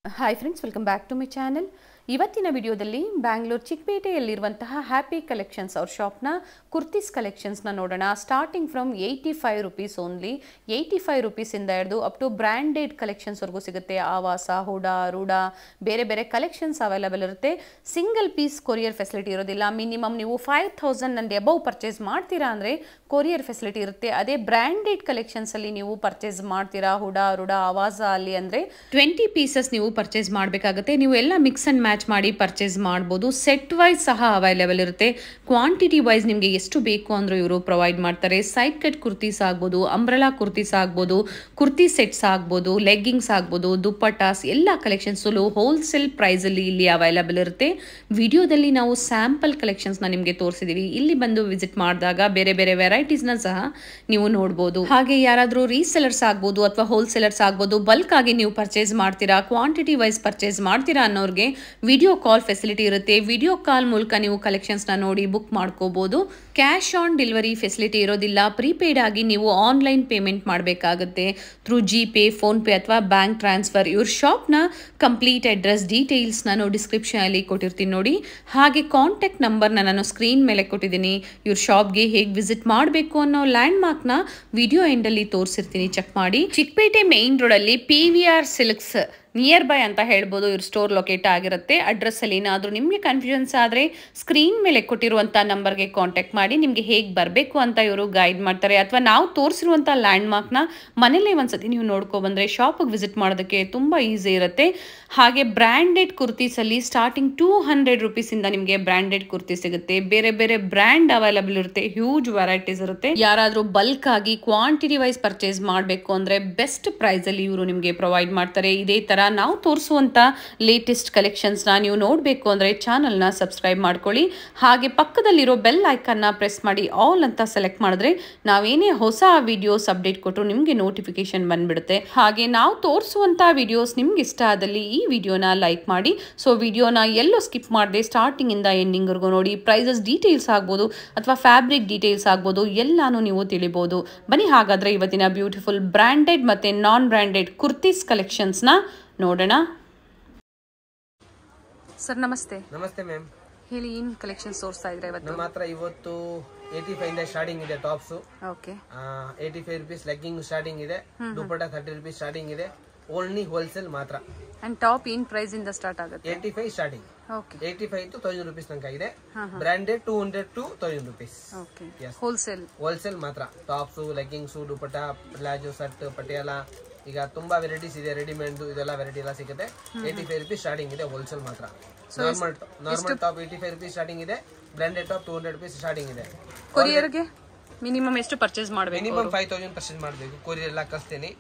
Hi friends, welcome back to my channel. ಇವತ್ತಿನ ವಿಡಿಯೋದಲ್ಲಿ Bangalore ಚಿಕ್ಕಪೇಟೆಯಲ್ಲಿರುವಂತಹ happy collections ಅವ್ರ ಶಾಪ್ನ ಕುರ್ತೀಸ್ ಕಲೆಕ್ಷನ್ಸ್ನ ನೋಡೋಣ. Starting from 85 rupees only. 85 ರುಪೀಸಿಂದ ಹಿಡಿದು ಅಪ್ ಟು ಬ್ರ್ಯಾಂಡೆಡ್ ಕಲೆಕ್ಷನ್ಸ್ವರೆಗೂ ಸಿಗುತ್ತೆ. ಆವಾಸ, ಹುಡಾ, ರೂಡಾ, ಬೇರೆ ಬೇರೆ ಕಲೆಕ್ಷನ್ಸ್ ಅವೈಲೇಬಲ್ ಇರುತ್ತೆ. ಸಿಂಗಲ್ ಪೀಸ್ ಕೊರಿಯರ್ ಫೆಸಿಲಿಟಿ ಇರೋದಿಲ್ಲ. ಮಿನಿಮಮ್ ನೀವು 5000 ಅಂಡ್ ಅಬೌವ್ ಪರ್ಚೇಸ್ ಮಾಡ್ತೀರಾ ಅಂದರೆ ಕೊರಿಯರ್ ಫೆಸಿಲಿಟಿ ಇರುತ್ತೆ. ಅದೇ ಬ್ರ್ಯಾಂಡೆಡ್ ಕಲೆಕ್ಷನ್ಸಲ್ಲಿ ನೀವು ಪರ್ಚೇಸ್ ಮಾಡ್ತೀರಾ, ಹುಡಾ, ರೂಡಾ, ಆವಾಸ ಅಲ್ಲಿ ಅಂದರೆ 20 ಪೀಸಸ್ ನೀವು ಪರ್ಚೇಸ್ ಮಾಡಬೇಕಾಗುತ್ತೆ. ನೀವು ಎಲ್ಲ ಮಿಕ್ಸ್ ಅಂಡ್ ಮ್ಯಾಚ್ ಮಾಡಿ ಪರ್ಚೇಸ್ ಮಾಡಬಹುದು. ಸೆಟ್ ವೈಸ್ ಸಹ ಅವೈಲೇಬಲ್ ಇರುತ್ತೆ. ಕ್ವಾಂಟಿಟಿ ವೈಸ್ ನಿಮಗೆ ಎಷ್ಟು ಬೇಕು ಅಂದ್ರೂ ಇವರು ಪ್ರೊವೈಡ್ ಮಾಡ್ತಾರೆ. ಸೈಡ್ ಕಟ್ ಕುರ್ತೀಸ್ ಆಗ್ಬೋದು, ಅಂಬ್ರೆಲಾ ಕುರ್ತೀಸ್ ಆಗ್ಬೋದು, ಕುರ್ತಿ ಸೆಟ್ಸ್ ಆಗ್ಬೋದು, ಲೆಗ್ಗಿಂಗ್ಸ್ ಆಗ್ಬೋದು, ದುಪ್ಪಟ್ಟಾಸ್ ಎಲ್ಲ ಕಲೆಕ್ಷನ್ಸ್ ಹೋಲ್ಸೇಲ್ ಪ್ರೈಸ್ ಅಲ್ಲಿ ಇಲ್ಲಿ ಅವೈಲೇಬಲ್ ಇರುತ್ತೆ. ವಿಡಿಯೋದಲ್ಲಿ ನಾವು ಸ್ಯಾಂಪಲ್ ಕಲೆಕ್ಷನ್ಸ್ ನ ನಿಮಗೆ ತೋರಿಸಿದೀವಿ. ಇಲ್ಲಿ ಬಂದು ವಿಸಿಟ್ ಮಾಡಿದಾಗ ಬೇರೆ ಬೇರೆ ವೆರೈಟೀಸ್ ನ ಸಹ ನೀವು ನೋಡಬಹುದು. ಹಾಗೆ ಯಾರಾದ್ರೂ ರೀಸೆಲರ್ಸ್ ಆಗ್ಬೋದು ಅಥವಾ ಹೋಲ್ಸೇಲರ್ಸ್ ಆಗ್ಬೋದು, ಬಲ್ಕ್ ಆಗಿ ನೀವು ಪರ್ಚೇಸ್ ಮಾಡ್ತೀರಾ, ಕ್ವಾಂಟಿಟಿ ವೈಸ್ ಪರ್ಚೇಸ್ ಮಾಡ್ತೀರಾ ಅನ್ನೋರಿಗೆ ವಿಡಿಯೋ ಕಾಲ್ ಫೆಸಿಲಿಟಿ ಇರುತ್ತೆ. ವಿಡಿಯೋ ಕಾಲ್ ಮೂಲಕ ನೀವು ಕಲೆಕ್ಷನ್ಸ್ ನ ನೋಡಿ ಬುಕ್ ಮಾಡ್ಕೋಬಹುದು. ಕ್ಯಾಶ್ ಆನ್ ಡೆಲಿವರಿ ಫೆಸಿಲಿಟಿ ಇರೋದಿಲ್ಲ. ಪ್ರೀಪೇಡ್ ಆಗಿ ನೀವು ಆನ್ಲೈನ್ ಪೇಮೆಂಟ್ ಮಾಡಬೇಕಾಗುತ್ತೆ ಥ್ರೂ ಜಿಪೇ, ಫೋನ್ ಪೇ ಅಥವಾ ಬ್ಯಾಂಕ್ ಟ್ರಾನ್ಸ್ಫರ್. ಇವ್ರ ಶಾಪ್ ನ ಕಂಪ್ಲೀಟ್ ಅಡ್ರೆಸ್ ಡೀಟೇಲ್ಸ್ ನಾನು ಡಿಸ್ಕ್ರಿಪ್ಷನ್ ಅಲ್ಲಿ ಕೊಟ್ಟಿರ್ತೀನಿ ನೋಡಿ. ಹಾಗೆ ಕಾಂಟ್ಯಾಕ್ಟ್ ನಂಬರ್ ನಾನು ಸ್ಕ್ರೀನ್ ಮೇಲೆ ಕೊಟ್ಟಿದ್ದೀನಿ. ಇವ್ರ ಶಾಪ್ಗೆ ಹೇಗೆ ವಿಸಿಟ್ ಮಾಡಬೇಕು ಅನ್ನೋ ಲ್ಯಾಂಡ್ ಮಾರ್ಕ್ ನ ವಿಡಿಯೋ ಎಂಡ್ ಅಲ್ಲಿ ತೋರಿಸಿರ್ತೀನಿ, ಚೆಕ್ ಮಾಡಿ. ಚಿಕ್ಕಪೇಟೆ ಮೇನ್ ರೋಡ್ ಅಲ್ಲಿ PVR ಸಿಲ್ಕ್ಸ್ ನಿಯರ್ ಬೈ ಅಂತ ಹೇಳ್ಬೋದು ಇವ್ರ ಸ್ಟೋರ್ ಲೊಕೇಟ್ ಆಗಿರುತ್ತೆ. ಅಡ್ರೆಸ್ ಅಲ್ಲಿ ಏನಾದರೂ ನಿಮಗೆ ಕನ್ಫ್ಯೂಷನ್ಸ್ ಆದರೆ ಸ್ಕ್ರೀನ್ ಮೇಲೆ ಕೊಟ್ಟಿರುವಂಥ ನಂಬರ್ಗೆ ಕಾಂಟ್ಯಾಕ್ಟ್ ಮಾಡಿ ನಿಮಗೆ ಹೇಗೆ ಬರಬೇಕು ಅಂತ ಇವರು ಗೈಡ್ ಮಾಡ್ತಾರೆ. ಅಥವಾ ನಾವು ತೋರಿಸಿರುವಂಥ ಲ್ಯಾಂಡ್ ಮಾರ್ಕ್ನ ಮನೇಲೇ ಒಂದ್ಸತಿ ನೀವು ನೋಡ್ಕೊಬಂದರೆ ಶಾಪಿಗೆ ವಿಸಿಟ್ ಮಾಡೋದಕ್ಕೆ ತುಂಬ ಈಸಿ ಇರುತ್ತೆ. ಹಾಗೆ ಬ್ರ್ಯಾಂಡೆಡ್ ಕುರ್ತೀಸಲ್ಲಿ ಸ್ಟಾರ್ಟಿಂಗ್ 200 ರುಪೀಸಿಂದ ನಿಮಗೆ ಬ್ರ್ಯಾಂಡೆಡ್ ಕುರ್ತಿ ಸಿಗುತ್ತೆ. ಬೇರೆ ಬೇರೆ ಬ್ರ್ಯಾಂಡ್ ಅವೈಲೇಬಲ್ ಇರುತ್ತೆ. ಹ್ಯೂಜ್ ವೆರೈಟೀಸ್ ಇರುತ್ತೆ. ಯಾರಾದರೂ ಬಲ್ಕ್ ಆಗಿ ಕ್ವಾಂಟಿಟಿ ವೈಸ್ ಪರ್ಚೇಸ್ ಮಾಡಬೇಕು ಅಂದರೆ ಬೆಸ್ಟ್ ಪ್ರೈಸಲ್ಲಿ ಇವರು ನಿಮಗೆ ಪ್ರೊವೈಡ್ ಮಾಡ್ತಾರೆ. ಇದೇ ಥರ ನಾವು ತೋರಿಸುವಂಥ ಲೇಟೆಸ್ಟ್ ಕಲೆಕ್ಷನ್ಸ್ನ ನೀವು ನೋಡಬೇಕು ಅಂದರೆ ಚಾನಲ್ನ ಸಬ್ಸ್ಕ್ರೈಬ್ ಮಾಡ್ಕೊಳ್ಳಿ. ಹಾಗೆ ಪಕ್ಕದಲ್ಲಿರೋ ಬೆಲ್ ಐಕನ್ನ ಪ್ರೆಸ್ ಮಾಡಿ ಆಲ್ ಅಂತ ಸೆಲೆಕ್ಟ್ ಮಾಡಿದ್ರೆ ನಾವೇನೇ ಹೊಸ ವಿಡಿಯೋಸ್ ಅಪ್ಡೇಟ್ ಕೊಟ್ಟರು ನಿಮಗೆ ನೋಟಿಫಿಕೇಶನ್ ಬಂದ್ಬಿಡುತ್ತೆ. ಹಾಗೆ ನಾವು ತೋರಿಸುವಂಥ ವಿಡಿಯೋಸ್ ನಿಮ್ಗೆ ಇಷ್ಟ ಆದಲ್ಲಿ ಈ ವಿಡಿಯೋನ ಲೈಕ್ ಮಾಡಿ. ಸೊ ವಿಡಿಯೋನ ಎಲ್ಲೋ ಸ್ಕಿಪ್ ಮಾಡದೆ ಸ್ಟಾರ್ಟಿಂಗಿಂದ ಎಂಡಿಂಗ್ವರೆಗೂ ನೋಡಿ. ಪ್ರೈಸಸ್ ಡೀಟೇಲ್ಸ್ ಆಗ್ಬೋದು ಅಥವಾ ಫ್ಯಾಬ್ರಿಕ್ ಡೀಟೇಲ್ಸ್ ಆಗ್ಬೋದು ಎಲ್ಲಾನು ನೀವು ತಿಳಿಬೋದು. ಬನ್ನಿ ಹಾಗಾದರೆ ಇವತ್ತಿನ ಬ್ಯೂಟಿಫುಲ್ ಬ್ರ್ಯಾಂಡೆಡ್ ಮತ್ತು ನಾನ್ ಬ್ರ್ಯಾಂಡೆಡ್ ಕುರ್ತೀಸ್ ಕಲೆಕ್ಷನ್ಸ್ನ ನೋಡೋಣ. ಸರ್ ನಮಸ್ತೆ. ನಮಸ್ತೆ ಮ್ಯಾಮ್, ಹೇಳಿ ಏನ್ ಕಲೆಕ್ಷನ್ಸ್ ತೋರಿಸ್ತಾ ಇದ್ರೆ ಇವತ್ತು? ನಮ್ಮ ಹತ್ರ ಇವತ್ತು 85 ಇಂದ ಸ್ಟಾರ್ಟಿಂಗ್ ಇದೆ tops. Okay, 85 rupees legging starting ಇದೆ. ದುಪ್ಪಟ್ಟ 30 ರುಪೀಸ್ ಸ್ಟಾರ್ಟಿಂಗ್ ಇದೆ. ಓನ್ಲಿ ಹೋಲ್ಸೇಲ್ ಮಾತ್ರ. ಅಂಡ್ ಟಾಪ್ ಏನ್ ಪ್ರೈಸ್ ಇಂದ ಸ್ಟಾರ್ಟ್ ಆಗುತ್ತೆ? 85 ಸ್ಟಾರ್ಟಿಂಗ್. ಓಕೆ, 85 to 1000 rupees ತನಕ ಇದೆ. Branded 200 to 1000 rupees. Okay, wholesale ಮಾತ್ರ. ಟಾಪ್ಸ್, ಲೆಗ್ಗಿಂಗ್ಸ್, ದುಪ್ಪಟ್ಟ, ಪ್ಲಾಜೋ, ಸಟ್, ಪಟಿಯಾಲ, ಈಗ ತುಂಬಾ ವೆರೈಟೀಸ್ ಇದೆ. ರೆಡಿಮೇಡ್ ಇದೆಲ್ಲ ವೆರೈಟಿ ಎಲ್ಲ ಸಿಗುತ್ತೆ. 85 ರುಪೀಸ್ ಸ್ಟಾರ್ಟಿಂಗ್ ಇದೆ. ಹೋಲ್ಸೇಲ್ ಮಾತ್ರ. ನಾರ್ಮಲ್ ಟಾಪ್ 85 ರುಪೀಸ್ ಸ್ಟಾರ್ಟಿಂಗ್ ಇದೆ. ಬ್ರಾಂಡೆಡ್ ಟಾಪ್ 200 ರುಪೀಸ್ ಸ್ಟಾರ್ಟಿಂಗ್ ಇದೆ. ಕೊರಿಯರ್ಗೆ ಮಿನಿಮಮ್ ಎಷ್ಟು ಪರ್ಚೇಸ್ ಮಾಡಬೇಕು? ಮಿನಿಮಮ್ 5000 ಪರ್ಚೇಸ್ ಮಾಡಬೇಕು. ಕೊರಿಯರ್ ಎಲ್ಲ ಕಳಿಸ್ತೀನಿ.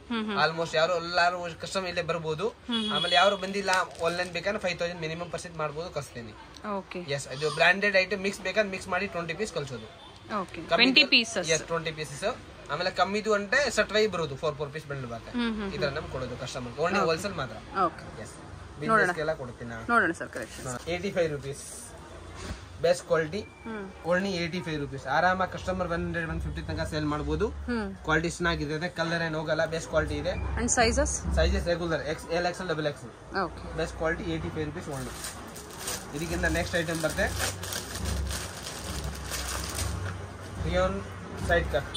ಆಲ್ಮೋಸ್ಟ್ ಎಲ್ಲರೂ ಕಸ್ಟಮರ್ ಇಲ್ಲೇ ಬರ್ಬೋದು. ಆಮೇಲೆ ಯಾರು ಬಂದಿಲ್ಲ ಆನ್ಲೈನ್ ಬೇಕಾದ್ರೆ 5000 ಮಿನಿಮಮ್ ಪರ್ಚೇಸ್ ಮಾಡಬಹುದು, ಕಳಿಸ್ತೀನಿ. ಓಕೆ, ಎಸ್, ಇದು ಬ್ರಾಂಡೆಡ್ ಐಟಮ್ ಮಿಕ್ಸ್ ಬೇಕಾದ್ರೆ ಮಿಕ್ಸ್ ಮಾಡಿ 20 ಪೀಸ್ ಕಳಿಸೋದು. Okay, 20 pieces. Yes, 20 pieces. ಆಮೇಲೆ ಕಮ್ಮಿದು ಅಂದ್ರೆ ಸಟ್ ವೈ ಬರೋದು 4 ಪೀಸ್ ಬಂದು ಬರುತ್ತೆ. ಇದರ ನಮ್ಗೆ ಕೊಡೋದು ಕಸ್ಟಮರ್. ಓನ್ಲಿ ಹೋಲ್ಸೇಲ್ ಮಾತ್ರ. ಓಕೆ, ಎಸ್, ಬಿಸ್ನೆಸ್ ಎಲ್ಲ ಕೊಡ್ತೀನಿ. ನೋಡೋಣ sir collection. 85 rupees best quality. Only 85 rupees. ಆರಾಮಾಗಿ ಕಸ್ಟಮರ್ 100-150 ತನಕ ಸೇಲ್ ಮಾಡಬಹುದು. ಕ್ವಾಲಿಟಿ ಚೆನ್ನಾಗಿದೆ, ಕಲರ್ ಏನು ಹೋಗಲ್ಲ, ಬೆಸ್ಟ್ ಕ್ವಾಲಿಟಿ ಇದೆ. And sizes regular XL, XL, XXL. Okay, best quality 85 rupees only. ಇದಕ್ಕಿಂತ ನೆಕ್ಸ್ಟ್ ಐಟಮ್ ಬರುತ್ತೆ rayon side cut.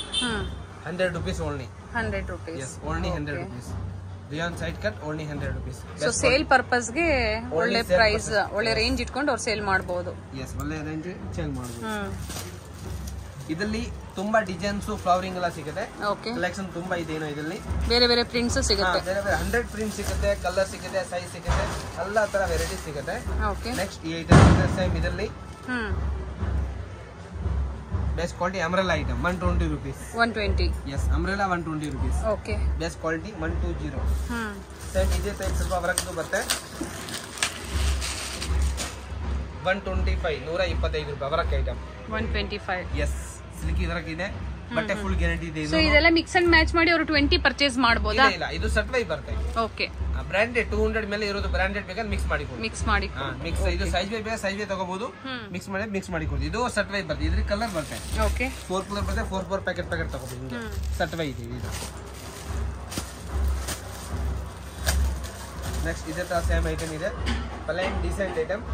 100 rupees only. 100 rupees. Yes, only 100 rupees. Rayon side cut only 100 rupees. So sale purpose ಗೆ ಒಳ್ಳೆ price, ಒಳ್ಳೆ range ಇಟ್ಕೊಂಡು ಅವ್ರು sale ಮಾಡಬಹುದು. S, ಒಳ್ಳೆ range sale ಮಾಡಬಹುದು. ಇದರಲ್ಲಿ ತುಂಬಾ ಡಿಸೈನ್ಸ್, ಫ್ಲವರಿಂಗ್ ಎಲ್ಲ ಸಿಗುತ್ತೆ. ಓಕೆ, ಕಲೆಕ್ಷನ್ ತುಂಬಾ ಇದೆ. ಏನೋ ಇದರಲ್ಲಿ ಬೇರೆ ಬೇರೆ ಪ್ರಿಂಟ್ಸ್ ಸಿಗುತ್ತೆ. ಬೇರೆ ಬೇರೆ 100 ಪ್ರಿಂಟ್ ಸಿಗುತ್ತೆ, ಕಲರ್ ಸಿಗುತ್ತೆ, ಸೈಜ್ ಸಿಗುತ್ತೆ, ಎಲ್ಲ ತರ ವೆರೈಟಿ ಸಿಗುತ್ತೆ. ಓಕೆ, ನೆಕ್ಸ್ಟ್ ಈ ಐಟಮ್ ಸೇಮ್ ಇದರಲ್ಲಿ best quality umbrella item 120 rupees. 120. Yes, umbrella 120 rupees. Okay, best quality 120. Same ಇದೇ ಟೈಪ್ ಸ್ವಲ್ಪ ವರ್ಕ್ ಬರುತ್ತೆ. 125, 125 ರೂಪಾಯಿ work item. 125. Yes, silky work ಇದೆ. ಬಟ್ಟೆ ಫುಲ್ ಗ್ಯಾರಂಟಿ ಇದೆ. ಸೊ ಇದೆಲ್ಲ ಮಿಕ್ಸ್ ಅಂಡ್ ಮ್ಯಾಚ್ ಮಾಡಿ ಅವರು 20 ಪರ್ಚೇಸ್ ಮಾಡಬಹುದಾ? ಇಲ್ಲ, ಇದು ಸೆಟ್ ವೈ ಬರುತ್ತೆ. ಓಕೆ, ಬ್ರಾಂಡೆಡ್ 200 ಮೇಲೆ ಇರೋದು ಬ್ರಾಂಡೆಡ್ ಬೇಕಾದ್ರೆ ಮಿಕ್ಸ್ ಮಾಡಿ ಮಿಕ್ಸ್. ಇದು ಸೈಜ್ ವೈ ಬೇಕಾದ್ರೆ ಸೈಜ್ ವೈ ತಗೋಬಹುದು. ಮಿಕ್ಸ್ ಮಾಡಿ ಕೊಡ್ತೀವಿ. ಇದು ಸೆಟ್ ವೈ ಬರುತ್ತೆ. ಇದ್ರ ಕಲರ್ ಬರುತ್ತೆ. ಓಕೆ, 4 ಕಲರ್ ಬರುತ್ತೆ. 4 ಪ್ಯಾಕೆಟ್ ತಗೋಬಹುದು. ಸೆಟ್ ವೈ ಇದೆ ಇದು. ನೆಕ್ಸ್ಟ್ ಇದೇ ತರ ಸೇಮ್ ಐಟಮ್ ಇದೆ, ಪ್ಲೈನ್ ಡಿಸೆಂಟ್ ಐಟಮ್,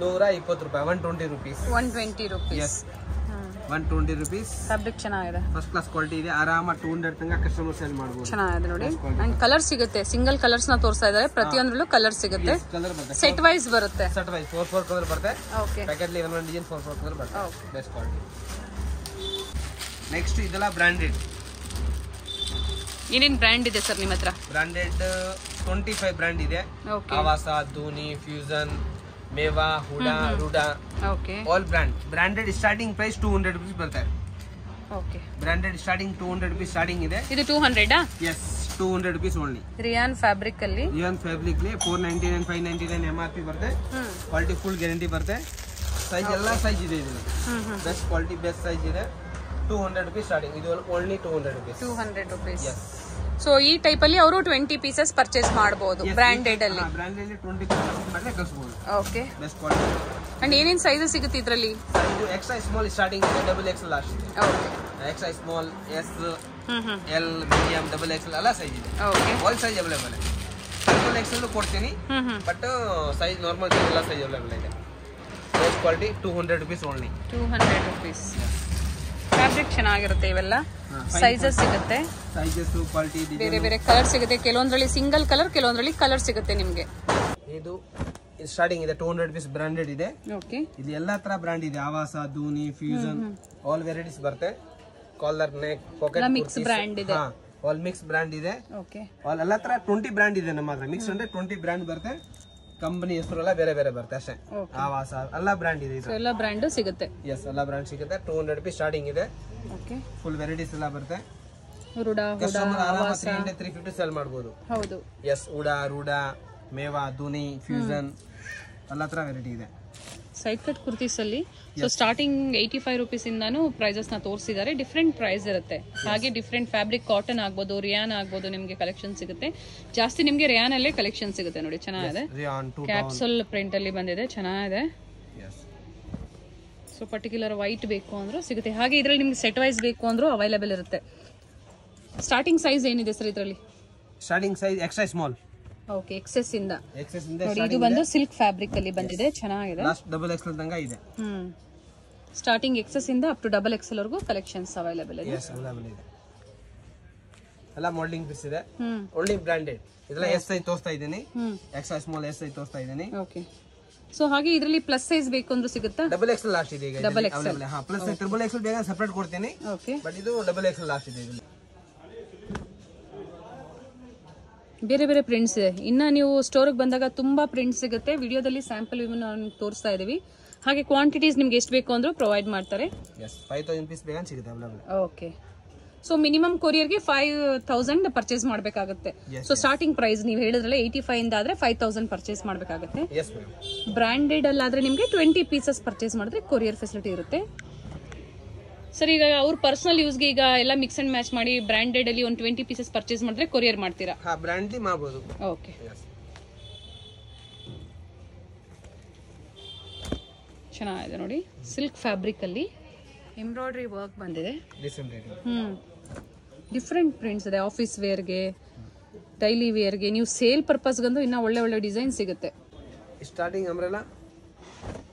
120 ರೂಪಾಯಿ, 120 rupees. 120 rupees. Yes 120 rupees. Fabric ಚೆನ್ನಾಗಿದೆ, ಫಸ್ಟ್ ಕ್ಲಾಸ್ ಕ್ವಾಲಿಟಿ ಇದೆ, ಆರಾಮ 200 ತನಕ ಕಸ್ಟಮರ್ ಸೇಲ್ ಮಾಡಬಹುದು. ಚೆನ್ನಾಗಿದೆ ನೋಡಿ. ಅಂಡ್ ಕಲರ್ ಸಿಗುತ್ತೆ, ಸಿಂಗಲ್ ಕಲರ್ಸ್ ನ ತೋರಿಸ್ತಾ ಇದ್ದಾರೆ, ಪ್ರತಿಯೊಂದರಲ್ಲೂ ಕಲರ್ ಸಿಗುತ್ತೆ. ಕಲರ್ ಬರುತ್ತೆ, ಸೆಟ್ ವೈಸ್ ಬರುತ್ತೆ, ಸೆಟ್ ವೈಸ್ 4 ಕಲರ್ ಬರುತ್ತೆ. ಓಕೆ, ಪ್ಯಾಕೆಟ್ ಅಲ್ಲಿ ಒಂದೊಂದು ಡಿಸೈನ್ 4 ಕಲರ್ ಬರುತ್ತೆ. Best quality. ನೆಕ್ಸ್ಟ್ ಇದೆಲ್ಲ ಬ್ರಾಂಡೆಡ್. ಏನೇನ್ ಬ್ರ್ಯಾಂಡ್ ಇದೆ ಸರ್ ನಿಮ್ಮ ಹತ್ರ? ಬ್ರಾಂಡೆಡ್ 25 ಬ್ರಾಂಡ್ ಇದೆ. ಆವಾಸ, ಧೋನಿ, ಫ್ಯೂಷನ್, ಮೇವಾ, ಹುಡಾ, ರೂಡಾ, okay, all branded. Starting price 200 rupees ಬರುತ್ತೆ. Okay, branded starting 200 rupees starting ಇದೆ. ಇದು 200 yes 200 rupees only. Rayon fabric ಅಲ್ಲಿ, ರಿಯಾನ್ ಫ್ಯಾಬ್ರಿಕ್ ಲಿ 499 599 MRP ಬರುತ್ತೆ. ಕ್ವಾಲಿಟಿ ಫುಲ್ ಗ್ಯಾರಂಟಿ ಬರುತ್ತೆ. ಸೈಜ್ ಎಲ್ಲ ಸೈಜ್ ಇದೆ ಇದರಲ್ಲಿ. ಬೆಸ್ಟ್ ಕ್ವಾಲಿಟಿ, ಬೆಸ್ಟ್ ಸೈಜ್ ಇದೆ. 200 ರೂಪೀಸ್ ಸ್ಟಾರ್ಟಿಂಗ್. ಇದು ಓನ್ಲಿ 200 ರೂಪೀಸ್. 200 ರೂಪೀಸ್. ಸೊ ಈ ಟೈಪ್ ಅಲ್ಲಿ ಅವರು 20 ಪೀಸಸ್ ಪರ್ಚೇಸ್ ಮಾಡಬಹುದು ಬ್ರಾಂಡೆಡ್ ಅಲ್ಲಿ. ಬ್ರಾಂಡೆಡ್ ಅಲ್ಲಿ 20 ಪೀಸಸ್ ಮಾಡಿ ಕಳಿಸಬಹುದು. Okay, best quality. ಅಂಡ್ ಏನೇನ್ ಸೈಜಸ್ ಸಿಗುತ್ತೆ ಇದರಲ್ಲಿ? ಇದು ಎಕ್ಸ್ಟ್ರಾ ಸ್ಮಾಲ್ ಸ್ಟಾರ್ಟಿಂಗ್ ಇದೆ, ಡಬಲ್ ಎಕ್ಸೆಲ್ ಲಾಸ್ಟ್ ಇದೆ. Okay, extra small, S, L, medium, double XL ಎಲ್ಲ ಸೈಜ್ ಇದೆ. ಓಕೆ, ಆಲ್ ಸೈಜ್ ಅವೈಲೇಬಲ್ ಇದೆ. ಡಬಲ್ ಎಕ್ಸೆಲ್ ಕೊಡ್ತೀನಿ, ಬಟ್ ಸೈಜ್ ನಾರ್ಮಲ್ ಎಲ್ಲ ಸೈಜ್ ಅವೈಲೇಬಲ್ ಇದೆ. Best quality 200 rupees only. 200 rupees. Fabric ಚೆನ್ನಾಗಿರುತ್ತೆ, ಇವೆಲ್ಲ ಸೈಜಸ್ ಸಿಗುತ್ತೆ, ಸೈಜಸ್ ಕ್ವಾಲಿಟಿ ಬೇರೆ ಬೇರೆ ಕಲರ್ ಸಿಗುತ್ತೆ. ಕೆಲವೊಂದ್ರಲ್ಲಿ ಸಿಂಗಲ್ ಕಲರ್, ಕೆಲವೊಂದ್ರಲ್ಲಿ ಕಲರ್ ಸಿಗುತ್ತೆ ನಿಮ್ಗೆ. ಇದು ಸ್ಟಾರ್ಟಿಂಗ್ ಇದೆ 200 ರೂಪೀಸ್ ಬ್ರಾಂಡೆಡ್ ಇದೆ. ಓಕೆ, ಇಲ್ಲಿ ಎಲ್ಲಾ ತರ ಬ್ರಾಂಡ್ ಇದೆ, ಆವಾಸ, ಧೋನಿ, ಫ್ಯೂಷನ್, ಆಲ್ ವೆರೈಟೀಸ್ ಬರುತ್ತೆ. Collar, neck, pocket, mix brand ಇದೆ. ಆಲ್ ಮಿಕ್ಸ್ ಬ್ರಾಂಡ್ ಇದೆ. ಓಕೆ, ಆಲ್ ಎಲ್ಲಾ ತರ 20 ಬ್ರಾಂಡ್ ಇದೆ ನಮ್ಮ ಹತ್ರ. ಮಿಕ್ಸ್ ಅಂದ್ರೆ 20 ಬ್ರಾಂಡ್ ಬರುತ್ತೆ. ಕಂಪನಿ ಹೆಸರೆಲ್ಲ ಬೇರೆ ಬೇರೆ ಬರುತ್ತೆ ಅಷ್ಟೇ. ಆವಾಸ ಎಲ್ಲ ಬ್ರಾಂಡ್ ಇದೆ, ಎಲ್ಲ ಬ್ರಾಂಡ್ ಸಿಗುತ್ತೆ. ಎಸ್ ಎಲ್ಲ ಬ್ರಾಂಡ್ ಸಿಗುತ್ತೆ. 200 ರೂಪೀಸ್ ಸ್ಟಾರ್ಟಿಂಗ್ ಇದೆ. ಓಕೆ, ಫುಲ್ ವೆರೈಟೀಸ್ ಎಲ್ಲ ಬರುತ್ತೆ. ರೂಡಾ, ಕಸ್ಟಮರ್ ಆರಾಮ 300 350 ಸೆಲ್ ಮಾಡಬಹುದು. ಹೌದು, ಎಸ್ ಉಡಾ, ರೂಡಾ, ಮೇವಾ, ಧೋನಿ, ಫ್ಯೂಷನ್ ಎಲ್ಲ ತರ ವೆರೈಟಿ ಇದೆ. ಸೈಡ್ ಕಟ್ ಕುರ್ತೀಸ್ ಅಲ್ಲಿ ಸೊ ಸ್ಟಾರ್ಟಿಂಗ್ 85 ರೂಪೀಸ್ ಇಂದಾನು ಪ್ರೈಸಸ್ ನ ತೋರಿಸಿದ್ದಾರೆ. ಡಿಫ್ರೆಂಟ್ ಪ್ರೈಸ್ ಇರುತ್ತೆ, ಹಾಗೆ ಡಿಫ್ರೆಂಟ್ ಫ್ಯಾಬ್ರಿಕ್, ಕಾಟನ್ ಆಗ್ಬೋದು, ರಿಯಾನ್ ಆಗ್ಬೋದು, ನಿಮ್ಗೆ ಕಲೆಕ್ಷನ್ ಸಿಗುತ್ತೆ. ಜಾಸ್ತಿ ನಿಮ್ಗೆ ರಿಯಾನ್ ಅಲ್ಲೇ ಕಲೆಕ್ಷನ್ ಸಿಗುತ್ತೆ ನೋಡಿ. ಚೆನ್ನಾಗಿದೆ, ಕ್ಯಾಪ್ಸೂಲ್ ಪ್ರಿಂಟ್ ಅಲ್ಲಿ ಬಂದಿದೆ, ಚೆನ್ನಾಗಿದೆ. ಸೊ ಪರ್ಟಿಕ್ಯುಲರ್ ವೈಟ್ ಬೇಕು ಅಂದ್ರೂ ಸಿಗುತ್ತೆ. ಹಾಗೆ ಇದ್ರಲ್ಲಿ ನಿಮ್ಗೆ ಸೆಟ್ ವೈಸ್ ಬೇಕು ಅಂದ್ರೂ ಅವೈಲೇಬಲ್ ಇರುತ್ತೆ. ಸ್ಟಾರ್ಟಿಂಗ್ ಸೈಜ್ ಏನಿದೆ ಸರ್ ಇದರಲ್ಲಿ? Starting size extra small. Okay, XS ಇಂದ ನೋಡಿ. ಇದು ಬಂದು ಸಿಲ್ಕ್ ಫ್ಯಾಬ್ರಿಕ್ ಅಲ್ಲಿ ಬಂದಿದೆ, ಚೆನ್ನಾಗಿದೆ. ಲಾಸ್ಟ್ ಡಬಲ್ ಎಕ್ಸೆಲ್ ತನಕ ಇದೆ. ಸ್ಟಾರ್ಟಿಂಗ್ ಎಕ್ಸೆಸ್ ಇಂದ ಅಪ್ ಟು ಡಬಲ್ ಎಕ್ಸೆಲ್ ವರೆಗೂ ಕಲೆಕ್ಷನ್ಸ್ ಅವೈಲೇಬಲ್ ಇದೆ. ಎಸ್ ಅವೈಲೇಬಲ್ ಇದೆ. ಎಲ್ಲ ಮಾಡೆಲಿಂಗ್ ಪೀಸ್ ಇದೆ, ಓನ್ಲಿ ಬ್ರಾಂಡೆಡ್. ಇದೆಲ್ಲ ಎಸ್ ಸೈಜ್ ತೋರಿಸ್ತಾ ಇದ್ದೀನಿ, ಎಕ್ಸ್ಟ್ರಾ ಸ್ಮಾಲ್ ಎಸ್ ಸೈಜ್ ತೋರಿಸ್ತಾ ಇದ್ದೀನಿ. ಓಕೆ, ಸೊ ಹಾಗೆ ಇದರಲ್ಲಿ ಪ್ಲಸ್ ಸೈಜ್ ಬೇಕು ಅಂದ್ರೂ ಸಿಗುತ್ತಾ? ಡಬಲ್ ಎಕ್ಸೆಲ್ ಲಾಸ್ಟ್ ಇದೆ ಈಗ. ಡಬಲ್ ಎಕ್ಸೆಲ್, ಹಾ, ಪ್ಲಸ್ ಟ್ರಿಬಲ್ ಎಕ್ಸೆಲ್ ಬೇಗ ಸೆಪರೇಟ್ ಕೊಡ್ತೀನಿ. ಓಕೆ, ಬಟ್ ಇದು ಡಬಲ್ ಎಕ್ಸೆಲ್ ಲಾಸ್ಟ್ ಇದೆ. ಇದರಲ್ಲಿ ಬೇರೆ ಬೇರೆ ಪ್ರಿಂಟ್ಸ್ ಇದೆ. ಇನ್ನ ನೀವು ಸ್ಟೋರ್ಗೆ ಬಂದಾಗ ತುಂಬಾ ಪ್ರಿಂಟ್ಸ್ ಸಿಗುತ್ತೆ. ವಿಡಿಯೋದಲ್ಲಿ ಸ್ಯಾಂಪಲ್ ನಾವು ತೋರಿಸ್ತಾ ಇದೀವಿ. ಹಾಗೆ ಕ್ವಾಂಟಿಟೀಸ್ ನಿಮ್ಗೆ ಎಷ್ಟು ಬೇಕು ಅಂದ್ರೂ ಪ್ರೊವೈಡ್ ಮಾಡ್ತಾರೆ. 5000 ಪೀಸ್ ಬೇಗ ಸಿಗುತ್ತೆ ಅವೈಲೇಬಲ್. ಓಕೆ, ಸೊ ಮಿನಿಮಮ್ ಕೊರಿಯರ್ಗೆ 5000 ಪರ್ಚೇಸ್ ಮಾಡಬೇಕಾಗುತ್ತೆ. ಸೊ ಸ್ಟಾರ್ಟಿಂಗ್ ಪ್ರೈಸ್ ನೀವು ಹೇಳಿದ್ರಲ್ಲ 85 ಇಂದ ಆದ್ರೆ 5000 ಪರ್ಚೇಸ್ ಮಾಡಬೇಕಾಗುತ್ತೆ. ಬ್ರಾಂಡೆಡ್ ಅಲ್ಲಾದ್ರೆ ನಿಮ್ಗೆ 20 ಪೀಸಸ್ ಪರ್ಚೇಸ್ ಮಾಡಿದ್ರೆ ಕೊರಿಯರ್ ಫೆಸಿಲಿಟಿ ಇರುತ್ತೆ. ಸರ್ ಈಗ ಅವ್ರ ಪರ್ಸನಲ್ ಯೂಸ್ಗೆ ಈಗ ಎಲ್ಲ ಮಿಕ್ಸ್ ಅಂಡ್ ಮ್ಯಾಚ್ ಮಾಡಿ ಬ್ರಾಂಡೆಡ್ ಅಲ್ಲಿ ಒಂದು 20 ಪೀಸಸ್ ಪರ್ಚೇಸ್ ಮಾಡಿದ್ರೆ ಕೊರಿಯರ್ ಮಾಡ್ತೀರಾ? ಹಾ, ಬ್ರಾಂಡ್ ಮಾಡಬಹುದು. ಓಕೆ, ಚೆನ್ನಾಗಿದೆ ನೋಡಿ. ಸಿಲ್ಕ್ ಫ್ಯಾಬ್ರಿಕ್ ಅಲ್ಲಿ ಎಂಬ್ರಾಯ್ಡ್ರಿ ವರ್ಕ್ ಬಂದಿದೆ. ಡಿಫ್ರೆಂಟ್ ಪ್ರಿಂಟ್ಸ್ ಇದೆ. ಆಫೀಸ್ ವೇರ್ಗೆ, ಡೈಲಿ ವೇರ್ಗೆ, ನೀವು ಸೇಲ್ ಪರ್ಪಸ್ಗಂದು ಇನ್ನ ಒಳ್ಳೆ ಒಳ್ಳೆ ಡಿಸೈನ್ ಸಿಗುತ್ತೆ. Starting umbrella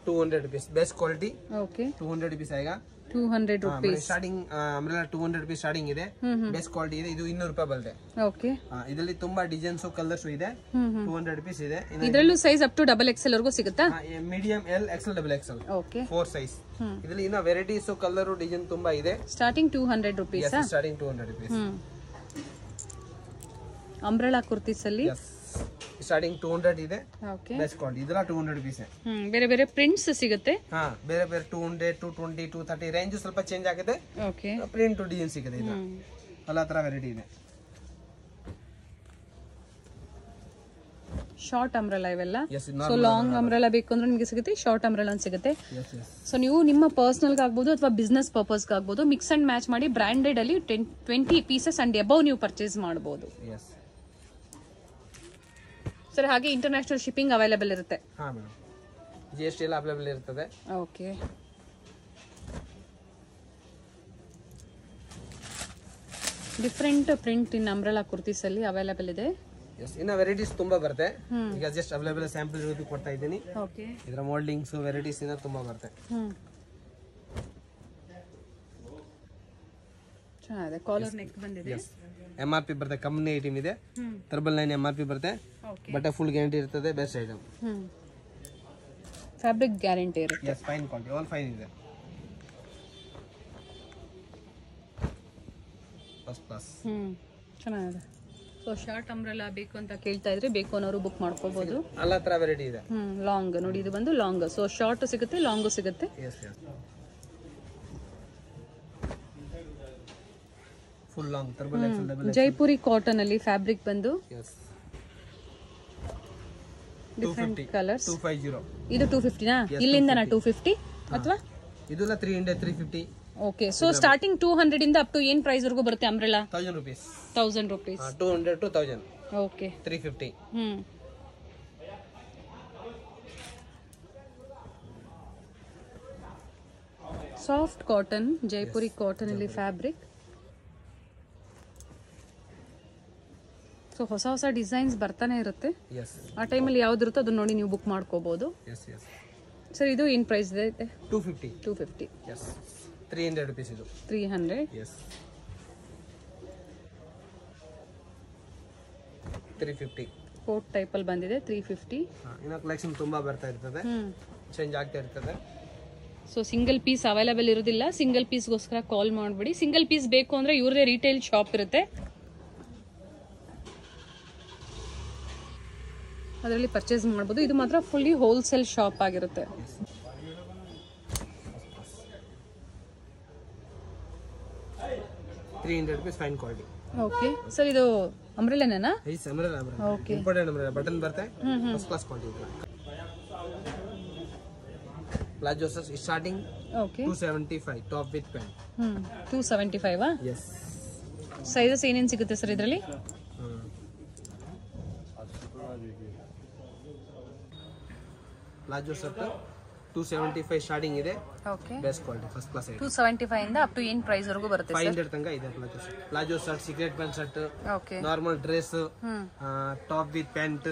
200 rupees, best quality. Okay, 200 rupees ಆएगा. 200 rupees starting umbrella 200 rupees starting ಇದೆ. ಬೆಸ್ಟ್ ಕ್ವಾಲಿಟಿ ಇದೆ. ಇದು 200 ರೂಪಾಯಿ ಬರುತ್ತೆ. ಓಕೆ, ಇದರಲ್ಲಿ ತುಂಬಾ ಡಿಸೈನ್ಸ್ ಕಲರ್ಸ್ ಇದೆ. 200 ರೂಪೀಸ್ ಇದೆ. ಇದರಲ್ಲೂ size up to double XL ವರೆಗೂ ಸಿಗುತ್ತಾ? Medium, L, XL, double XL. Okay, 4 size. ಇದರಲ್ಲಿ ಇನ್ನ ವೆರೈಟೀಸ್ ಕಲರ್ ಡಿಸೈನ್ ತುಂಬಾ ಇದೆ. Starting 200 rupees. Starting 200 rupees. Umbrella kurtis ಅಲ್ಲಿ ಸ್ಟಾರ್ಟಿಂಗ್ 200 ಇದೆ. Okay, best quality. ಇದೆಲ್ಲ 200 ರೂಪೀಸ್. ಬೇರೆ ಬೇರೆ ಪ್ರಿಂಟ್ಸ್ ಸಿಗುತ್ತೆ. ಹಾ, ಬೇರೆ ಬೇರೆ 200, 220, 230 ರೇಂಜ್ ಸ್ವಲ್ಪ ಚೇಂಜ್ ಆಗುತ್ತೆ. ಓಕೆ, ಪ್ರಿಂಟ್ ಡಿಸೈನ್ ಸಿಗುತ್ತೆ. ಇದು ಎಲ್ಲ ತರ ವೆರೈಟಿ ಇದೆ. ಶಾರ್ಟ್ ಅಂಬ್ರೆಲಾ ಇವೆಲ್ಲ. ಸೊ ಲಾಂಗ್ ಅಂಬ್ರೆಲಾ ಬೇಕು ಅಂದ್ರೆ ನಿಮಗೆ ಸಿಗುತ್ತೆ, ಶಾರ್ಟ್ ಅಂಬ್ರೆಲಾ ಸಿಗುತ್ತೆ. ಸೊ ನೀವು ನಿಮ್ಮ ಪರ್ಸನಲ್ ಆಗ್ಬೋದು ಅಥವಾ ಬಿಸ್ನೆಸ್ ಪರ್ಪಸ್ ಆಗ್ಬೋದು ಮಿಕ್ಸ್ ಅಂಡ್ ಮ್ಯಾಚ್ ಮಾಡಿ ಬ್ರಾಂಡೆಡ್ ಅಲ್ಲಿ 20 ಪೀಸಸ್ ಅಂಡ್ ಅಬೌವ್ ನೀವು ಪರ್ಚೇಸ್ ಮಾಡಬಹುದು. ಸರ್ ಹಾಗೆ ಇಂಟರ್ನ್ಯಾಷನಲ್ ಶಿಪ್ಪಿಂಗ್ ಅವೈಲೇಬಲ್ ಇರುತ್ತೆ. ಹಾ ಮೇಡಮ್, GST ಎಲ್ಲ ಅವೈಲೇಬಲ್ ಇರ್ತದೆ. ಓಕೆ, ಡಿಫರೆಂಟ್ ಪ್ರಿಂಟ್ ಇನ್ ಅಂಬ್ರೆಲಾ ಕುರ್ತೀಸ್ ಅಲ್ಲಿ ಅವೈಲೇಬಲ್ ಇದೆ. ಎಸ್ ಇನ್ನ ವೆರೈಟೀಸ್ ತುಂಬಾ ಬರುತ್ತೆ. ಈಗ ಜಸ್ಟ್ ಅವೈಲೇಬಲ್ ಸ್ಯಾಂಪಲ್ ಇರೋದು ಕೊಡ್ತಾ ಇದ್ದೀನಿ. ಓಕೆ, ಇದರ ಮೋಲ್ಡಿಂಗ್ಸ್ ವೆರೈಟೀಸ್ ಇನ್ನ ತುಂಬಾ ಬರುತ್ತೆ. ಚೆನ್ನಾಗಿದೆ. ಕಾಲರ್ ನೆಕ್ ಬಂದಿದೆ. MRP ಬರುತ್ತೆ, ಕಂಪನಿ ಐಟಮ್ ಇದೆ. 999 MRP ಬರುತ್ತೆ. ಬಟ್ಟೆ ಫುಲ್ ಗ್ಯಾರಂಟಿ ಇರ್ತದೆ. Best item. ಫ್ಯಾಬ್ರಿಕ್ ಗ್ಯಾರಂಟಿ ಇರುತ್ತೆ. Yes, fine quality, all fine ಇದೆ. First class. ಚೆನ್ನಾಗಿದೆ. ಸೊ ಶಾರ್ಟ್ ಅಂಬ್ರೆಲಾ ಬೇಕು ಅಂತ ಕೇಳ್ತಾ ಇದ್ರೆ ಬೇಕು ಅನ್ನೋರು ಬುಕ್ ಮಾಡ್ಕೋಬಹುದು. ಎಲ್ಲ ತರ ವೆರೈಟಿ ಇದೆ. ಲಾಂಗ್ ನೋಡಿ, ಇದು ಬಂದು ಲಾಂಗ್. ಸೊ ಶಾರ್ಟ್ ಸಿಗುತ್ತೆ, ಲಾಂಗ್ ಸಿಗುತ್ತೆ. ಫುಲ್ ಲಾಂಗ್ ಟರ್ಬಲ್ ಎಕ್ಸೆಲ್ ಡಬಲ್ ಜೈಪುರಿ ಕಾಟನ್ ಅಲ್ಲಿ ಫ್ಯಾಬ್ರಿಕ್ ಬಂದು ಡಿಫರೆಂಟ್ ಕಲರ್ಸ್. 250. ಇದು 250 ನಾ? ಇಲ್ಲಿಂದನಾ 250 ಅಥವಾ ಇದೆಲ್ಲ 300 350. ಓಕೆ. ಸೊ ಸ್ಟಾರ್ಟಿಂಗ್ 200 ಇಂದ ಅಪ್ ಟು ಏನ್ ಪ್ರೈಸ್ ವರೆಗೂ ಬರುತ್ತೆ umbrella? 1000 rupees. 1000 rupees. 200 to 1000. Okay. 350. Soft cotton, Jaipuri cotton ಅಲ್ಲಿ ಫ್ಯಾಬ್ರಿಕ್. ಸೊ ಹೊಸ ಹೊಸ ಡಿಸೈನ್ಸ್ ಬರ್ತಾನೆ ಇರುತ್ತೆ. ಆ ಟೈಮಲ್ಲಿ ಯಾವ್ದು ಇರುತ್ತೋ ಅದನ್ನ ನೋಡಿ ನೀವು ಬುಕ್ ಮಾಡ್ಕೋಬಹುದು. ಸರ್ ಇದು ಏನ್ ಪ್ರೈಸ್ ಇದೆ? 250. 250. ಎಸ್, 300 rupees ಇದು. 300. ಎಸ್, 350. ಕೋಟ್ ಟೈಪ್ ಅಲ್ಲಿ ಬಂದಿದೆ. 350. ಇನ್ನ ಕಲೆಕ್ಷನ್ ತುಂಬಾ ಬರ್ತಾ ಇರ್ತದೆ, ಚೇಂಜ್ ಆಗ್ತಾ ಇರ್ತದೆ. ಸೊ ಸಿಂಗಲ್ ಪೀಸ್ ಅವೈಲೇಬಲ್ ಇರೋದಿಲ್ಲ. ಸಿಂಗಲ್ ಪೀಸ್ಗೋಸ್ಕರ ಕಾಲ್ ಮಾಡ್ಬಿಡಿ. ಸಿಂಗಲ್ ಪೀಸ್ ಬೇಕು ಅಂದ್ರೆ ಇವ್ರದೇ ರಿಟೇಲ್ ಶಾಪ್ ಇರುತ್ತೆ, ಅದರಲ್ಲಿ ಪರ್ಚೇಸ್ ಮಾಡಬಹುದು. ಇದು ಮಾತ್ರ ಫುಲ್ಲಿ ಹೋಲ್ಸೇಲ್ ಶಾಪ್ ಆಗಿರುತ್ತೆ. ₹300 ಫೈನ್ ಕ್ವಾಲಿಟಿ. ಓಕೆ ಸರ್, ಇದು ಅಂಬ್ರೆಲಾನೇನಾ? Yes umbrella. Okay, important umbrella. Button ಬರುತ್ತೆ, first class quality. Palazzo starting okay 275 top with pant. 275. Yes. Sizes ಏನೇನು ಸಿಗುತ್ತೆ ಸರ್ ಇದರಲ್ಲಿ? ಪ್ಲಾಜೋ ಶರ್ಟ್ 275 ಸ್ಟಾರ್ಟಿಂಗ್ ಇದೆ. Okay, best quality, first class item. 275 ಇಂದ up to ಏನ್ price ವರೆಗೂ ಬರುತ್ತೆ? 500 ತನಕ ಇದೆ palazzo shirt, secret pant shirt, okay, normal dress, top with pant,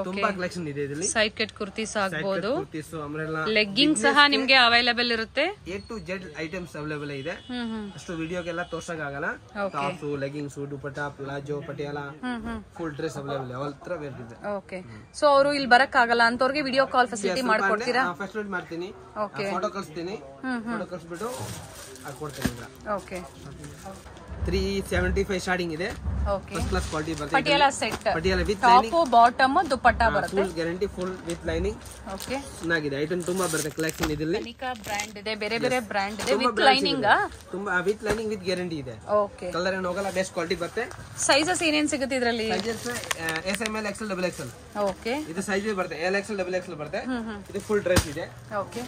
ತುಂಬಾ ಕಲೆಕ್ಷನ್ ಇದೆ ಇದರಲ್ಲಿ. ಸೈಡ್ ಕಟ್ ಕುರ್ತೀಸ್ ಆಗಬಹುದು, ಅಂಬ್ರೆಲಾ, ಲೆಗ್ಗಿಂಗ್ ಸಹ ನಿಮಗೆ ಅವೈಲೇಬಲ್ ಇರುತ್ತೆ. A to Z items available ಇದೆ. ಅಷ್ಟು ವಿಡಿಯೋಗೆಲ್ಲ ತೋರ್ಸಕ್ ಆಗಲ್ಲ. Tops, leggings, dupatta, palazzo, Patiala, full dress available all ತರ ವೇರ್ ಇದೆ. ಓಕೆ. ಸೊ ಅವರು ಇಲ್ಲಿ ಬರಕ್ ಆಗಲ್ಲ ಅಂತವ್ರಿಗೆ ವಿಡಿಯೋ ಕಾಲ್ ಫೆಸಿಲಿಟಿ ಮಾಡ್ಕೊಡ್ತೀರಾ? ಫೆಸಿಲಿಟಿ ಮಾಡ್ತೀನಿ. ಓಕೆ, ಫೋಟೋ ಕಳಿಸ್ತೀನಿ. ಫೋಟೋ ಕಳಿಸ್ಬಿಟ್ಟು ಕೊಡ್ತೀನಿ. ಓಕೆ. 375 ಸ್ಟಾರ್ಟಿಂಗ್ ಇದೆ. ಓಕೆ, ಫಸ್ಟ್ ಕ್ಲಾಸ್ ಕ್ವಾಲಿಟಿ ಬರುತ್ತೆ. Patiala set, Patiala with top bottom dupatta ಬರುತ್ತೆ. Full guarantee, full with lining. Okay, ಚೆನ್ನಾಗಿದೆ ಐಟಮ್, ತುಂಬಾ ಬರುತ್ತೆ ಕಲೆಕ್ಷನ್ ಇದರಲ್ಲಿ. ಕನಿಕಾ ಬ್ರ್ಯಾಂಡ್ ಇದೆ, ಬೇರೆ ಬೇರೆ ಬ್ರ್ಯಾಂಡ್ ಇದೆ. ವಿತ್ ಲೈನಿಂಗ್, ತುಂಬಾ ವಿತ್ ಲೈನಿಂಗ್ ವಿತ್ ಗ್ಯಾರಂಟಿ ಇದೆ. ಓಕೆ, ಕಲರ್ ಏನು ಹೋಗಲ್ಲ, ಬೆಸ್ಟ್ ಕ್ವಾಲಿಟಿ ಬರುತ್ತೆ. ಸೈಜಸ್ ಏನೇನ್ ಸಿಗುತ್ತೆ ಇದರಲ್ಲಿ? Sizes S, M, L, XL, XXL. Okay, ಇದು ಸೈಜ್ ಬರುತ್ತೆ. L, XL, XXL ಬರುತ್ತೆ. ಇದು ಫುಲ್ ಡ್ರೆಸ್ ಇದೆ. ಓಕೆ,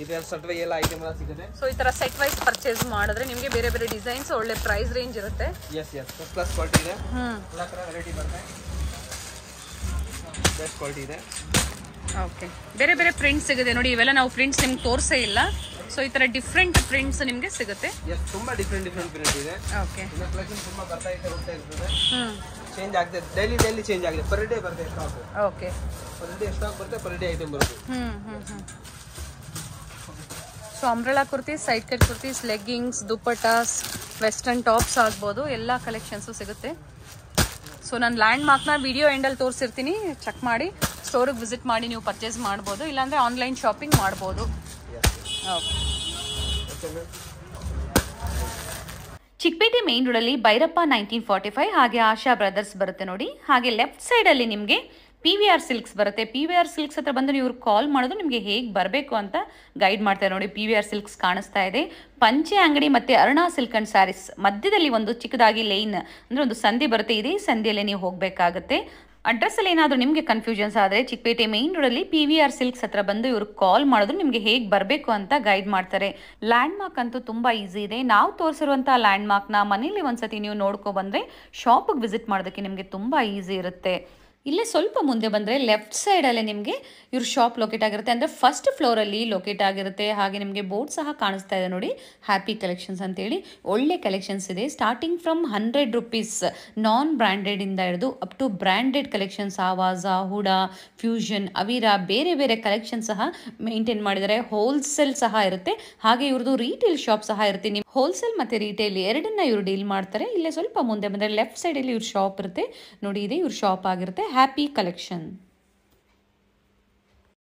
ಇದೆಲ್ಲ ಸೆಟ್ ಎಲ್ಲ ಐಟಮ್ ಎಲ್ಲ ಸಿಗುತ್ತೆ. ಸೊ ಈ ತರ ಸೆಟ್ ವೈಸ್ ಪರ್ಚೇಸ್ ಮಾಡಿದ್ರೆ ನಿಮಗೆ ಬೇರೆ ಬೇರೆ ಡಿಸೈನ್ಸ್, ಒಳ್ಳೆ ಪ್ರೈಸ್ ರೇಂಜ್ ಇರುತ್ತೆ. Yes yes, first class quality ಇದೆ. ಎಲ್ಲ ತರ ವೆರೈಟಿ ಬರುತ್ತೆ, ಬೆಸ್ಟ್ ಕ್ವಾಲಿಟಿ ಇದೆ. ಓಕೆ, ಬೇರೆ ಬೇರೆ ಪ್ರಿಂಟ್ಸ್ ಸಿಗುತ್ತೆ ನೋಡಿ. ಇವೆಲ್ಲ ನಾವು ಪ್ರಿಂಟ್ಸ್ ನಿಮ್ಗೆ ತೋರಿಸೇ ಇಲ್ಲ. ಸೊ ಈ ತರ ಡಿಫ್ರೆಂಟ್ ಪ್ರಿಂಟ್ಸ್ ನಿಮಗೆ ಸಿಗುತ್ತೆ. ಎಸ್, ತುಂಬಾ ಡಿಫ್ರೆಂಟ್ ಪ್ರಿಂಟ್ ಇದೆ. ಓಕೆ, ಇನ್ನ ಕಲೆಕ್ಷನ್ ತುಂಬಾ ಬರ್ತಾ ಇದೆ, ಹೋಗ್ತಾ ಇರ್ತದೆ. ಚೇಂಜ್ ಆಗ್ತದೆ, ಡೈಲಿ ಚೇಂಜ್ ಆಗಿದೆ. ಪರ್ ಡೇ ಬರುತ್ತೆ stock. Okay, per day stock ಬರುತ್ತೆ, ಪರ್ ಡೇ ಐಟಮ್ ಬರುತ್ತೆ. So umbrella kurtis, side cut kurtis, leggings, dupattas, western tops ಆಗ್ಬೋದು, ಎಲ್ಲ ಕಲೆಕ್ಷನ್ಸು ಸಿಗುತ್ತೆ. ಸೊ ನಾನು ಲ್ಯಾಂಡ್ ಮಾರ್ಕ್ನ ವಿಡಿಯೋ ಎಂಡಲ್ಲಿ ತೋರಿಸಿರ್ತೀನಿ, ಚೆಕ್ ಮಾಡಿ ಸ್ಟೋರಿಗೆ ವಿಸಿಟ್ ಮಾಡಿ ನೀವು ಪರ್ಚೇಸ್ ಮಾಡ್ಬೋದು, ಇಲ್ಲಾಂದರೆ ಆನ್ಲೈನ್ ಶಾಪಿಂಗ್ ಮಾಡ್ಬೋದು. ಓಕೆ, ಚಿಕ್ಕಪೇಟೆ ಮೇನ್ ರೋಡಲ್ಲಿ ಭೈರಪ್ಪ 1945 ಹಾಗೆ ಆಶಾ ಬ್ರದರ್ಸ್ ಬರುತ್ತೆ ನೋಡಿ. ಹಾಗೆ ಲೆಫ್ಟ್ ಸೈಡಲ್ಲಿ ನಿಮಗೆ PVR ಸಿಲ್ಕ್ಸ್ ಬರುತ್ತೆ. PVR ಸಿಲ್ಕ್ಸ್ ಹತ್ರ ಬಂದು ನೀವು ಕಾಲ್ ಮಾಡೋದು ನಿಮಗೆ ಹೇಗೆ ಬರಬೇಕು ಅಂತ ಗೈಡ್ ಮಾಡ್ತಾರೆ ನೋಡಿ. PVR ಸಿಲ್ಕ್ಸ್ ಕಾಣಿಸ್ತಾ ಇದೆ. ಪಂಚೆ ಅಂಗಡಿ ಮತ್ತು ಅರುಣಾ ಸಿಲ್ಕ್ ಅಂಡ್ ಸ್ಯಾರೀಸ್ ಮಧ್ಯದಲ್ಲಿ ಒಂದು ಚಿಕ್ಕದಾಗಿ ಲೈನ್ ಅಂದರೆ ಒಂದು ಸಂಧಿ ಬರುತ್ತೆ. ಇದೇ ಸಂಧಿಯಲ್ಲಿ ನೀವು ಹೋಗಬೇಕಾಗುತ್ತೆ. ಅಡ್ರೆಸ್ಸಲ್ಲಿ ಏನಾದರೂ ನಿಮಗೆ ಕನ್ಫ್ಯೂಷನ್ಸ್ ಆದರೆ ಚಿಕ್ಕಪೇಟೆ ಮೇನ್ ರೋಡಲ್ಲಿ PVR ಸಿಲ್ಕ್ಸ್ ಹತ್ರ ಬಂದು ಇವರು ಕಾಲ್ ಮಾಡೋದು ನಿಮಗೆ ಹೇಗೆ ಬರಬೇಕು ಅಂತ ಗೈಡ್ ಮಾಡ್ತಾರೆ. ಲ್ಯಾಂಡ್ ಮಾರ್ಕ್ ಅಂತೂ ತುಂಬ ಈಸಿ ಇದೆ. ನಾವು ತೋರಿಸಿರುವಂಥ ಲ್ಯಾಂಡ್ ಮಾರ್ಕ್ನ ಮನೇಲಿ ಒಂದ್ಸತಿ ನೀವು ನೋಡ್ಕೊ ಬಂದರೆ ಶಾಪಿಗೆ ವಿಸಿಟ್ ಮಾಡೋದಕ್ಕೆ ನಿಮಗೆ ತುಂಬ ಈಸಿ ಇರುತ್ತೆ. ಇಲ್ಲೇ ಸ್ವಲ್ಪ ಮುಂದೆ ಬಂದರೆ ಲೆಫ್ಟ್ ಸೈಡಲ್ಲೇ ನಿಮಗೆ ಇವ್ರ ಶಾಪ್ ಲೊಕೇಟ್ ಆಗಿರುತ್ತೆ, ಅಂದರೆ ಫಸ್ಟ್ ಫ್ಲೋರಲ್ಲಿ ಲೊಕೇಟ್ ಆಗಿರುತ್ತೆ. ಹಾಗೆ ನಿಮಗೆ ಬೋರ್ಡ್ ಸಹ ಕಾಣಿಸ್ತಾ ಇದೆ ನೋಡಿ, ಹ್ಯಾಪಿ ಕಲೆಕ್ಷನ್ಸ್ ಅಂತೇಳಿ. ಒಳ್ಳೆ ಕಲೆಕ್ಷನ್ಸ್ ಇದೆ, ಸ್ಟಾರ್ಟಿಂಗ್ ಫ್ರಮ್ 100 ರೂಪೀಸ್ ನಾನ್ ಬ್ರ್ಯಾಂಡೆಡಿಂದ ಹಿಡಿದು up to branded collections, Avaasa, ಹುಡಾ, ಫ್ಯೂಷನ್, ಅವೀರಾ, ಬೇರೆ ಬೇರೆ ಕಲೆಕ್ಷನ್ ಸಹ ಮೇಂಟೈನ್ ಮಾಡಿದ್ದಾರೆ. ಹೋಲ್ಸೇಲ್ ಸಹ ಇರುತ್ತೆ, ಹಾಗೆ ಇವ್ರದ್ದು ರೀಟೇಲ್ ಶಾಪ್ ಸಹ ಇರುತ್ತೆ. ನೀವು ಹೋಲ್ಸೇಲ್ ಮತ್ತು ರೀಟೇಲ್ ಎರಡನ್ನ ಇವರು ಡೀಲ್ ಮಾಡ್ತಾರೆ. ಇಲ್ಲೇ ಸ್ವಲ್ಪ ಮುಂದೆ ಬಂದರೆ ಲೆಫ್ಟ್ ಸೈಡಲ್ಲಿ ಇವ್ರ ಶಾಪ್ ಇರುತ್ತೆ ನೋಡಿ, ಇದೆ ಇವ್ರ ಶಾಪ್ ಆಗಿರುತ್ತೆ, ಹ್ಯಾಪಿ ಕಲೆಕ್ಷನ್.